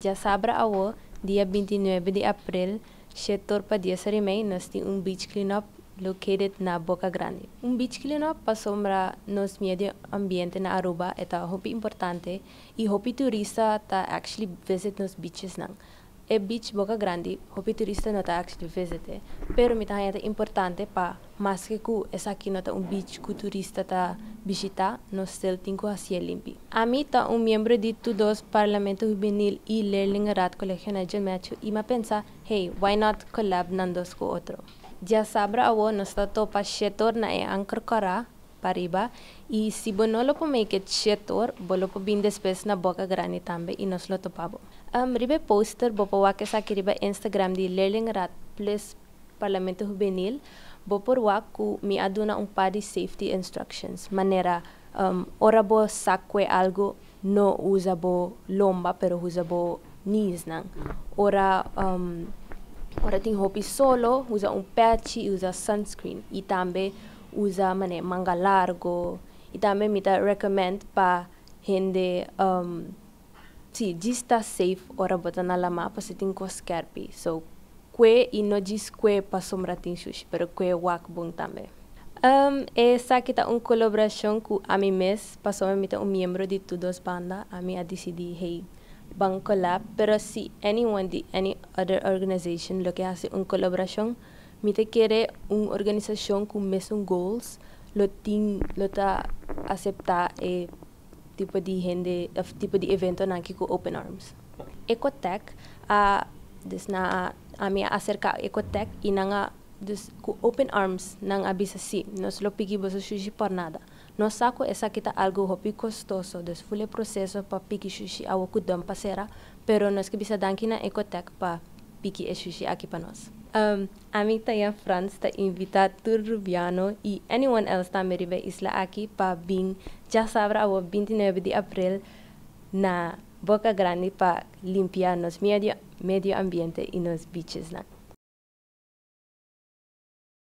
Já sabra awo, dia 29 de abril, setor pa dia Sarimay, nós tem beach cleanup located na Boca Grande. Beach cleanup pa sombra nos medio ambiente na Aruba, eta hopi importante, e hopi turista ta actually visit nos beaches nang. Beach Boca Grande, hopi turista não tá actually visite, pero mita é importante pa mas que ku essa aqui nota beach ku turista tá visita, nós still tinko hacia limpi. A mim tá membro de todos Parlamento Juvenil e Leerlingenraad Colegio Nigel Matthew e ma pensa, hey, why not collab nandos ko outro? Já sabra awo nós tá topa setor na anchor kara pariba e se bonolo po make it setor, bolo po bin despes na Boca Grande tambe e nós lo topabo. Ribe poster bopo wake sa kiriba Instagram di Leerlingenraad plus Parlamento Juvenil bopor waku mi aduna padi safety instructions manera ora bo sacque algo no usa bo lomba pero usa bo knees nang ora ting hopi solo usa patch usa sunscreen e tambe usa manga largo e tambe mita recommend pa hende si gista safe ora bota na lama pa siting ko scarpi so kwe e no gis kwe pa sombra tin shush pero kwe wak bung tambe esa kita colaboração com a mim mes passou a mita membro de todos banda a mim a decidi hey bang collab pero si anyone de any other organization lo que hace colaboração mita quere organização com mesmo goals lo ta aceptar tipo de gente, tipo de evento na com Open Arms. Ecotech, dus na minha acerca Ecotech e nanga dus com Open Arms nang abisa si, nós lo pigi boso sushi por nada. Nós saco essa kita algo hopi costoso, dus fule processo pa pigi sushi awo kudam pasera, pero nós que bisa danki na Ecotech pa pigi sushi aqui pa nós. A mim tá Franz tá invita Turbiano e anyone else tá meribe isla aqui pa bing já sabra awo 29 de abril na Boca Grande pa limpiar nos medio ambiente e nos beaches na.